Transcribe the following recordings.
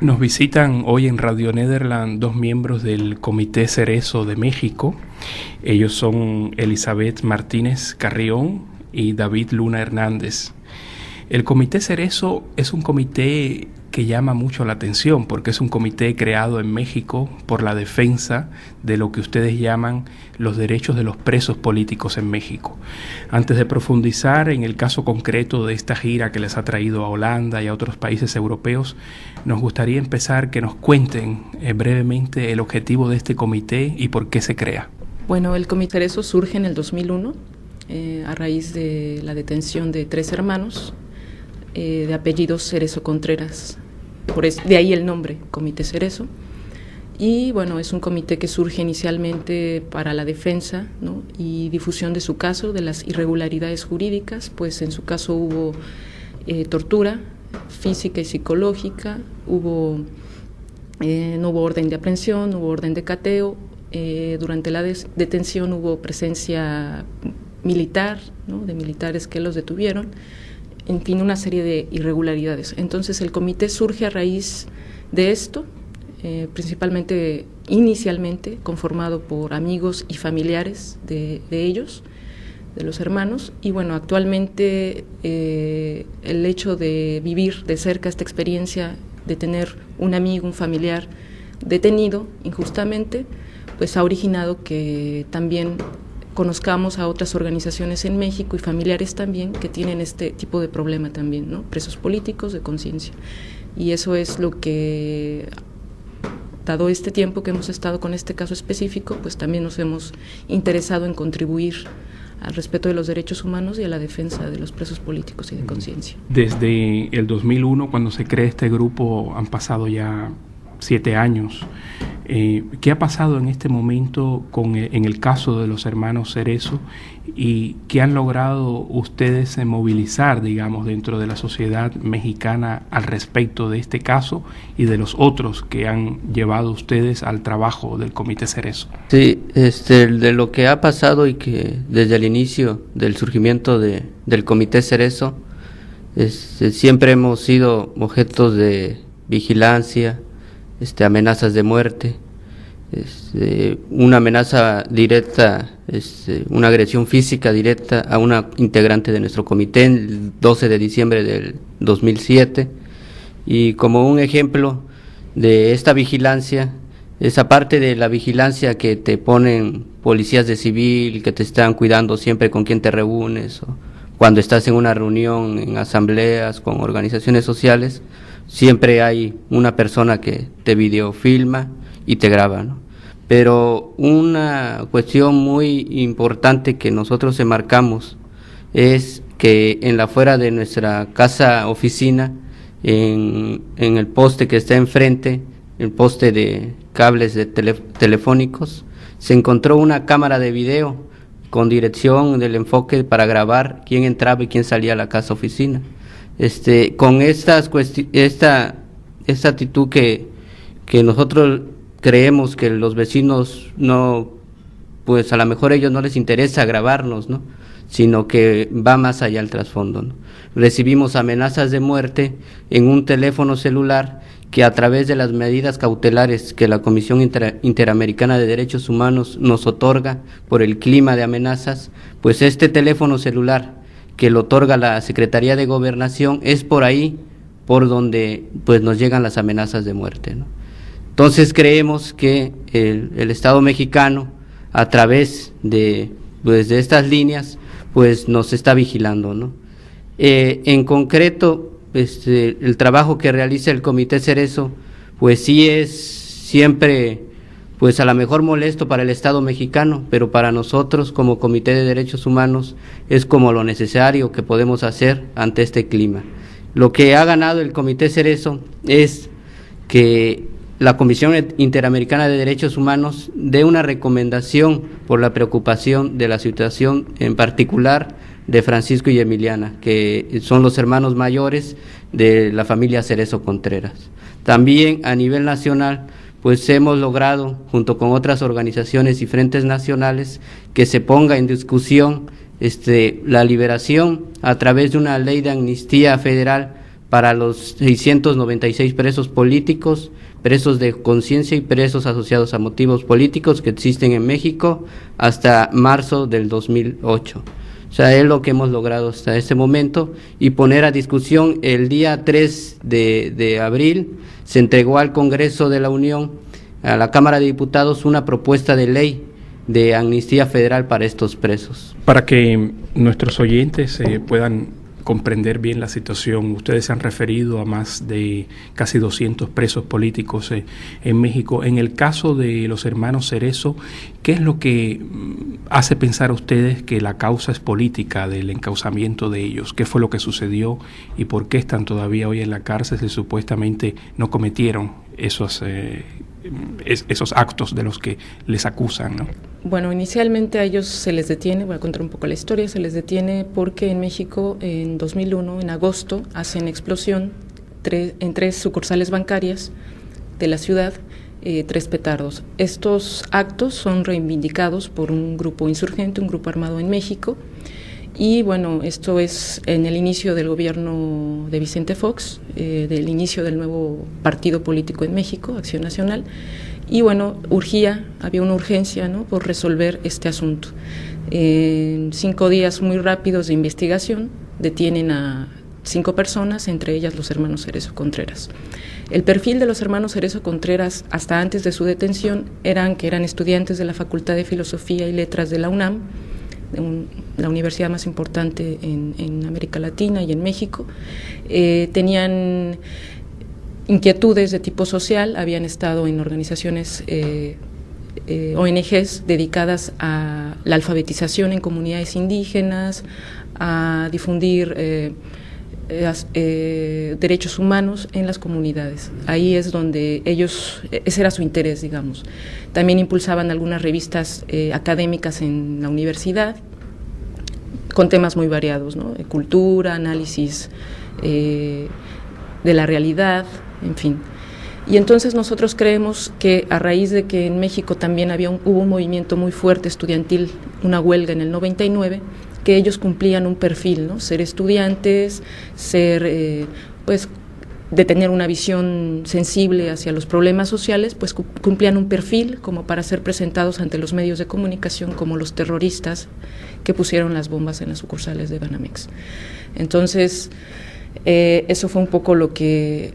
Nos visitan hoy en Radio Nederland dos miembros del Comité Cerezo de México. Ellos son Elizabeth Martínez Carrión y David Luna Hernández. El Comité Cerezo es un comité que llama mucho la atención porque es un comité creado en México por la defensa de lo que ustedes llaman los derechos de los presos políticos en México. Antes de profundizar en el caso concreto de esta gira que les ha traído a Holanda y a otros países europeos, nos gustaría empezar que nos cuenten brevemente el objetivo de este comité y por qué se crea. Bueno, el Comité Cerezo surge en el 2001 a raíz de la detención de 3 hermanos de apellidos Cerezo Contreras. De ahí el nombre, Comité Cerezo. Y bueno, es un comité que surge inicialmente para la defensa, ¿no?, y difusión de su caso, de las irregularidades jurídicas, pues en su caso hubo tortura física y psicológica, no hubo orden de aprehensión, no hubo orden de cateo, durante la detención hubo presencia militar, ¿no?, de militares que los detuvieron. En fin, una serie de irregularidades. Entonces el comité surge a raíz de esto, inicialmente conformado por amigos y familiares de ellos, de los hermanos, y bueno, actualmente el hecho de vivir de cerca esta experiencia, de tener un amigo, un familiar detenido injustamente, pues ha originado que también conozcamos a otras organizaciones en México y familiares también que tienen este tipo de problema también, ¿no?, presos políticos de conciencia. Y eso es lo que, dado este tiempo que hemos estado con este caso específico, pues también nos hemos interesado en contribuir al respeto de los derechos humanos y a la defensa de los presos políticos y de conciencia. Desde el 2001, cuando se crea este grupo, han pasado ya 7 años. ¿Qué ha pasado en este momento en el caso de los hermanos Cerezo y qué han logrado ustedes movilizar, digamos, dentro de la sociedad mexicana al respecto de este caso y de los otros que han llevado ustedes al trabajo del Comité Cerezo? Sí, de lo que ha pasado y que desde el inicio del surgimiento del Comité Cerezo, siempre hemos sido objetos de vigilancia, amenazas de muerte, una amenaza directa, una agresión física directa a una integrante de nuestro comité el 12 de diciembre del 2007, y como un ejemplo de esta vigilancia, esa parte de la vigilancia que te ponen policías de civil, que te están cuidando siempre con quién te reúnes, o cuando estás en una reunión, en asambleas, con organizaciones sociales, siempre hay una persona que te videofilma y te graba, ¿no? Pero una cuestión muy importante que nosotros enmarcamos es que en la afuera de nuestra casa oficina, en el poste que está enfrente, el poste de cables telefónicos, se encontró una cámara de video con dirección del enfoque para grabar quién entraba y quién salía a la casa oficina. Con esta actitud que nosotros creemos que los vecinos no, pues a lo mejor a ellos no les interesa grabarnos, ¿no?, sino que va más allá el trasfondo, ¿no? Recibimos amenazas de muerte en un teléfono celular que, a través de las medidas cautelares que la Comisión Interamericana de Derechos Humanos nos otorga por el clima de amenazas, pues este teléfono celular que lo otorga la Secretaría de Gobernación es por ahí por donde pues nos llegan las amenazas de muerte, ¿no? Entonces creemos que el Estado mexicano, a través de estas líneas, pues nos está vigilando, ¿no? En concreto, el trabajo que realiza el Comité Cerezo, pues sí es siempre, pues a lo mejor molesto para el Estado mexicano, pero para nosotros como Comité de Derechos Humanos es como lo necesario que podemos hacer ante este clima. Lo que ha ganado el Comité Cerezo es que la Comisión Interamericana de Derechos Humanos dé una recomendación por la preocupación de la situación, en particular de Francisco y Emiliana, que son los hermanos mayores de la familia Cerezo Contreras. También a nivel nacional, pues hemos logrado, junto con otras organizaciones y frentes nacionales, que se ponga en discusión la liberación a través de una ley de amnistía federal para los 696 presos políticos, presos de conciencia y presos asociados a motivos políticos que existen en México hasta marzo del 2008. O sea, es lo que hemos logrado hasta este momento, y poner a discusión el día 3 de abril se entregó al Congreso de la Unión, a la Cámara de Diputados, una propuesta de ley de amnistía federal para estos presos. Para que nuestros oyentes puedan comprender bien la situación, ustedes se han referido a más de casi 200 presos políticos en México. En el caso de los hermanos Cerezo, ¿qué es lo que hace pensar a ustedes que la causa es política del encauzamiento de ellos? ¿Qué fue lo que sucedió y por qué están todavía hoy en la cárcel si supuestamente no cometieron esos actos de los que les acusan, ¿no? Bueno, inicialmente a ellos se les detiene, voy a contar un poco la historia, se les detiene porque en México en 2001, en agosto, hacen explosión en 3 sucursales bancarias de la ciudad, 3 petardos. Estos actos son reivindicados por un grupo insurgente, un grupo armado en México, y bueno, esto es en el inicio del gobierno de Vicente Fox, del inicio del nuevo partido político en México, Acción Nacional, y bueno, había una urgencia, ¿no?, por resolver este asunto. En 5 días muy rápidos de investigación, detienen a 5 personas, entre ellas los hermanos Cerezo Contreras. El perfil de los hermanos Cerezo Contreras hasta antes de su detención que eran estudiantes de la Facultad de Filosofía y Letras de la UNAM, la universidad más importante en América Latina y en México. Tenían inquietudes de tipo social, habían estado en organizaciones ONGs dedicadas a la alfabetización en comunidades indígenas, a difundir derechos humanos en las comunidades. Ahí es donde ese era su interés, digamos. También impulsaban algunas revistas académicas en la universidad, con temas muy variados, ¿no?, cultura, análisis de la realidad, en fin. Y entonces nosotros creemos que a raíz de que en México también hubo un movimiento muy fuerte estudiantil, una huelga en el 99, que ellos cumplían un perfil, ¿no?, ser estudiantes, de tener una visión sensible hacia los problemas sociales, pues cumplían un perfil como para ser presentados ante los medios de comunicación como los terroristas que pusieron las bombas en las sucursales de Banamex. Entonces, eso fue un poco lo que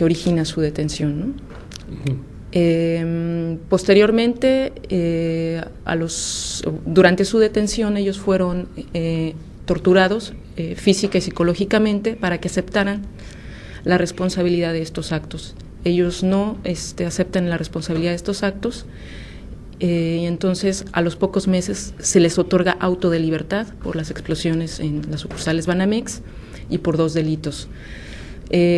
origina su detención, ¿no? Posteriormente, durante su detención, ellos fueron torturados física y psicológicamente para que aceptaran la responsabilidad de estos actos. Ellos no aceptan la responsabilidad de estos actos, y entonces a los pocos meses se les otorga auto de libertad por las explosiones en las sucursales Banamex y por 2 delitos.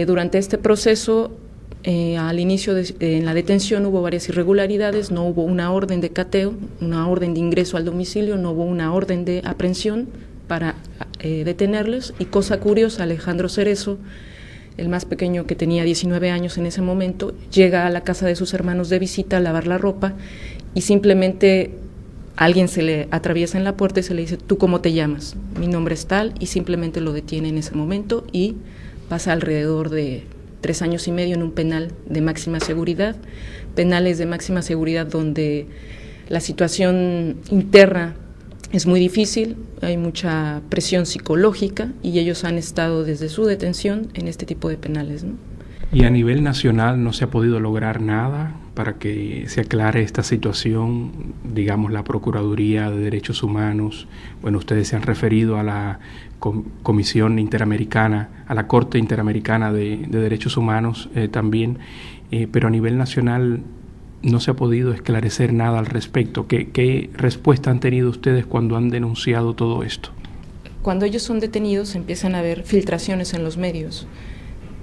Durante este proceso, al inicio en la detención hubo varias irregularidades, no hubo una orden de cateo, una orden de ingreso al domicilio, no hubo una orden de aprehensión para detenerlos, y cosa curiosa, Alejandro Cerezo, el más pequeño, que tenía 19 años en ese momento, llega a la casa de sus hermanos de visita a lavar la ropa, y simplemente alguien se le atraviesa en la puerta y se le dice: ¿tú cómo te llamas? Mi nombre es tal, y simplemente lo detiene en ese momento y pasa alrededor de 3 años y medio en un penal de máxima seguridad, penales de máxima seguridad donde la situación interna es muy difícil, hay mucha presión psicológica, y ellos han estado desde su detención en este tipo de penales, ¿no? ¿Y a nivel nacional no se ha podido lograr nada para que se aclare esta situación? Digamos, la Procuraduría de Derechos Humanos, bueno, ustedes se han referido a la Comisión Interamericana, a la Corte Interamericana de Derechos Humanos también, pero a nivel nacional no se ha podido esclarecer nada al respecto. ¿Qué respuesta han tenido ustedes cuando han denunciado todo esto? Cuando ellos son detenidos empiezan a haber filtraciones en los medios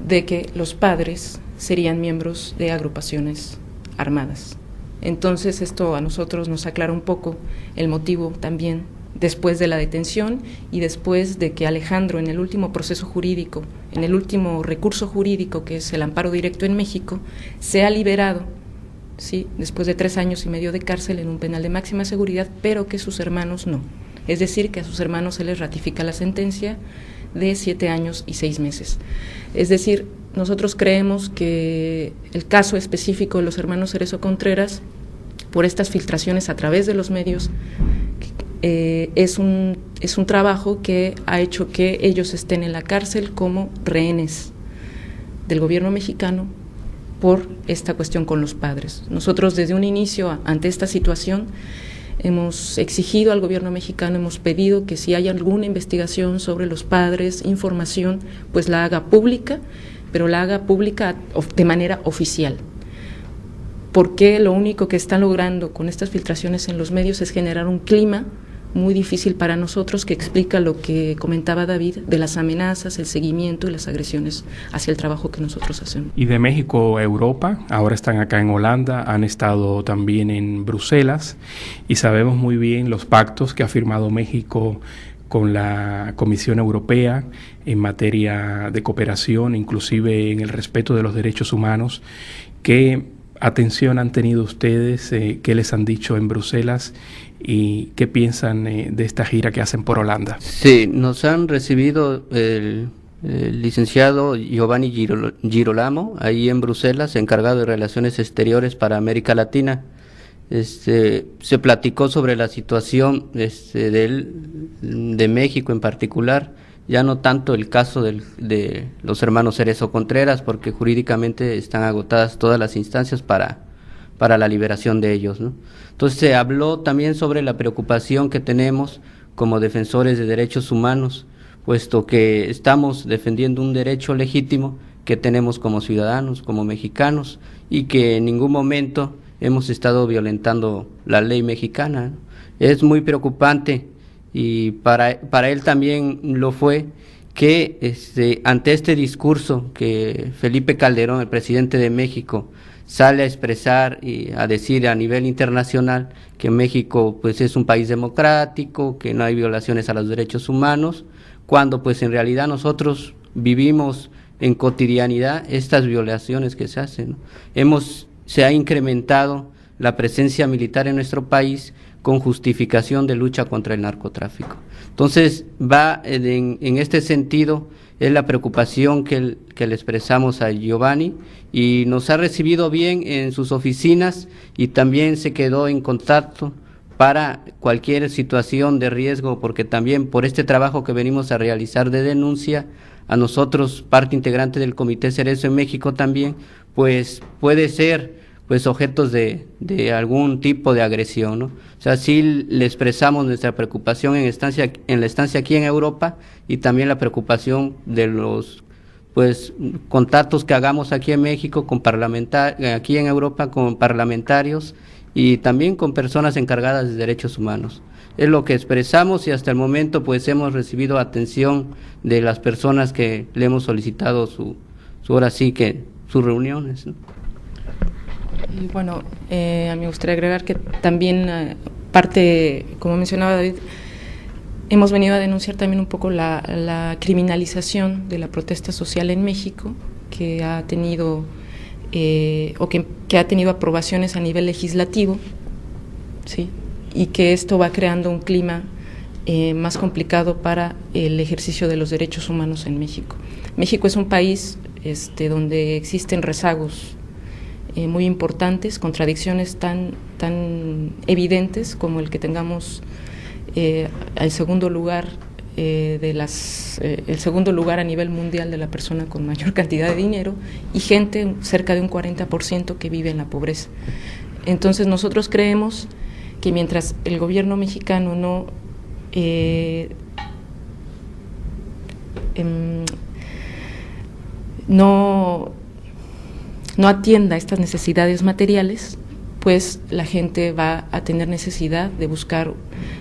de que los padres serían miembros de agrupaciones armadas. Entonces esto a nosotros nos aclara un poco el motivo también, después de la detención y después de que Alejandro, en el último proceso jurídico, en el último recurso jurídico, que es el amparo directo en México, sea liberado, ¿sí?, después de 3 años y medio de cárcel en un penal de máxima seguridad, pero que sus hermanos no. Es decir, que a sus hermanos se les ratifica la sentencia de 7 años y 6 meses. Es decir, nosotros creemos que el caso específico de los hermanos Cerezo Contreras, por estas filtraciones a través de los medios, es un trabajo que ha hecho que ellos estén en la cárcel como rehenes del gobierno mexicano por esta cuestión con los padres. Nosotros desde un inicio ante esta situación hemos exigido al gobierno mexicano, hemos pedido que si hay alguna investigación sobre los padres, información, pues la haga pública, pero la haga pública de manera oficial. Porque lo único que están logrando con estas filtraciones en los medios es generar un clima muy difícil para nosotros, que explica lo que comentaba David de las amenazas, el seguimiento y las agresiones hacia el trabajo que nosotros hacemos. Y de México a Europa, ahora están acá en Holanda, han estado también en Bruselas y sabemos muy bien los pactos que ha firmado México con la Comisión Europea en materia de cooperación, inclusive en el respeto de los derechos humanos. ¿Qué atención han tenido ustedes? ¿Qué les han dicho en Bruselas? ¿Y qué piensan de esta gira que hacen por Holanda? Sí, nos han recibido el licenciado Giovanni Girolamo, ahí en Bruselas, encargado de Relaciones Exteriores para América Latina. Se platicó sobre la situación de México en particular, ya no tanto el caso de los hermanos Cerezo Contreras, porque jurídicamente están agotadas todas las instancias para la liberación de ellos, ¿no? Entonces se habló también sobre la preocupación que tenemos como defensores de derechos humanos, puesto que estamos defendiendo un derecho legítimo que tenemos como ciudadanos, como mexicanos, y que en ningún momento hemos estado violentando la ley mexicana, ¿no? Es muy preocupante, y para él también lo fue, que ante este discurso que Felipe Calderón, el presidente de México, sale a expresar y a decir a nivel internacional que México pues es un país democrático, que no hay violaciones a los derechos humanos, cuando pues en realidad nosotros vivimos en cotidianidad estas violaciones que se hacen, ¿no? Se ha incrementado la presencia militar en nuestro país con justificación de lucha contra el narcotráfico. Entonces va en este sentido, es la preocupación que le expresamos a Giovanni, y nos ha recibido bien en sus oficinas y también se quedó en contacto para cualquier situación de riesgo, porque también por este trabajo que venimos a realizar de denuncia, a nosotros, parte integrante del Comité Cerezo en México también, pues puede ser pues objetos de algún tipo de agresión, ¿no? O sea, sí le expresamos nuestra preocupación en la estancia aquí en Europa, y también la preocupación de los pues contactos que hagamos aquí en México con aquí en Europa con parlamentarios y también con personas encargadas de derechos humanos. Es lo que expresamos, y hasta el momento pues hemos recibido atención de las personas que le hemos solicitado ahora sí que sus reuniones, ¿no? Y bueno, me gustaría agregar que también parte, como mencionaba David, hemos venido a denunciar también un poco la criminalización de la protesta social en México, que ha tenido que ha tenido aprobaciones a nivel legislativo, ¿sí? Y que esto va creando un clima más complicado para el ejercicio de los derechos humanos en México. México es un país donde existen rezagos muy importantes, contradicciones tan evidentes como el que tengamos el segundo lugar el segundo lugar a nivel mundial de la persona con mayor cantidad de dinero, y gente, cerca de un 40% que vive en la pobreza. Entonces nosotros creemos que mientras el gobierno mexicano no atienda estas necesidades materiales, pues la gente va a tener necesidad de buscar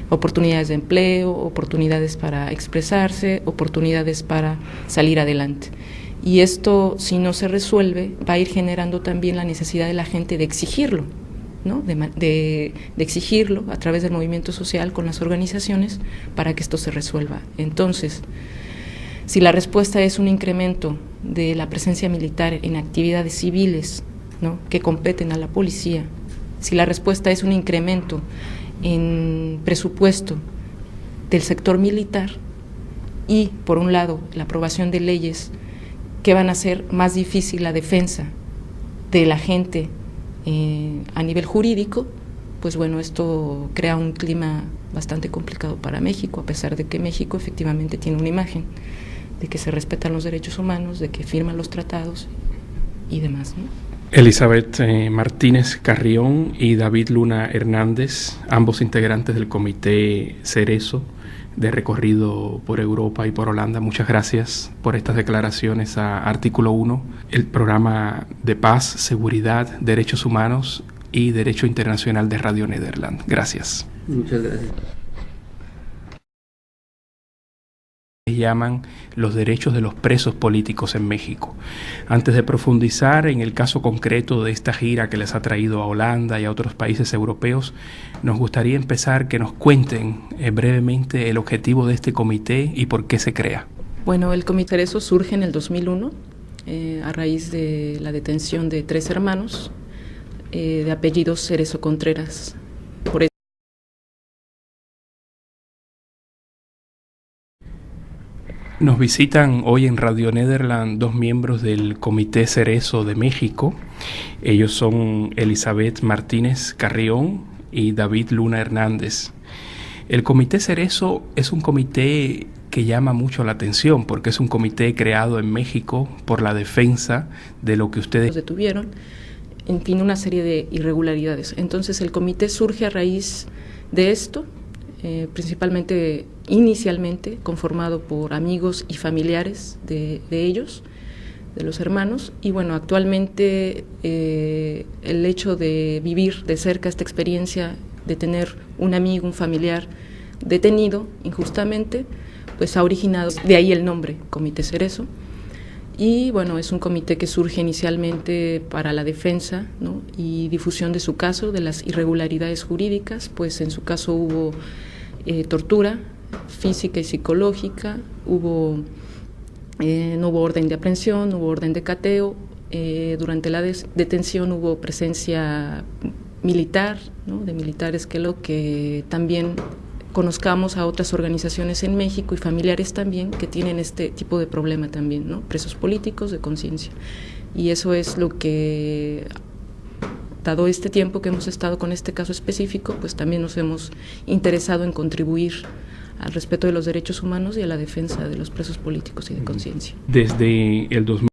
oportunidades de empleo, oportunidades para expresarse, oportunidades para salir adelante. Y esto, si no se resuelve, va a ir generando también la necesidad de la gente de exigirlo, ¿no? de exigirlo a través del movimiento social con las organizaciones para que esto se resuelva. Entonces, si la respuesta es un incremento de la presencia militar en actividades civiles, ¿no?, que competen a la policía, si la respuesta es un incremento en presupuesto del sector militar, y, por un lado, la aprobación de leyes que van a hacer más difícil la defensa de la gente a nivel jurídico, pues bueno, esto crea un clima bastante complicado para México, a pesar de que México efectivamente tiene una imagen de que se respetan los derechos humanos, de que firman los tratados y demás, ¿no? Elizabeth Martínez Carrión y David Luna Hernández, ambos integrantes del Comité Cerezo de recorrido por Europa y por Holanda, muchas gracias por estas declaraciones a Artículo 1, el programa de paz, seguridad, derechos humanos y derecho internacional de Radio Nederland. Gracias. Muchas gracias. Llaman los derechos de los presos políticos en México. Antes de profundizar en el caso concreto de esta gira que les ha traído a Holanda y a otros países europeos, nos gustaría empezar que nos cuenten brevemente el objetivo de este comité y por qué se crea. Bueno, el Comité Cerezo surge en el 2001 a raíz de la detención de 3 hermanos de apellidos Cerezo Contreras. Por eso nos visitan hoy en Radio Nederland 2 miembros del Comité Cerezo de México. Ellos son Elizabeth Martínez Carrión y David Luna Hernández. El Comité Cerezo es un comité que llama mucho la atención porque es un comité creado en México por la defensa de lo que ustedes detuvieron, en fin, una serie de irregularidades. Entonces el comité surge a raíz de esto, principalmente, inicialmente conformado por amigos y familiares de ellos, de los hermanos, y bueno, actualmente el hecho de vivir de cerca esta experiencia, de tener un amigo, un familiar detenido injustamente, pues ha originado, de ahí el nombre, Comité Cerezo. Y bueno, es un comité que surge inicialmente para la defensa, ¿no?, y difusión de su caso, de las irregularidades jurídicas, pues en su caso hubo tortura física y psicológica, no hubo orden de aprehensión, no hubo orden de cateo, durante la detención hubo presencia militar, ¿no?, de militares, que también conozcamos a otras organizaciones en México y familiares también que tienen este tipo de problema también, ¿no?, presos políticos de conciencia. Y eso es lo que, dado este tiempo que hemos estado con este caso específico, pues también nos hemos interesado en contribuir al respeto de los derechos humanos y a la defensa de los presos políticos y de conciencia. Desde el 2000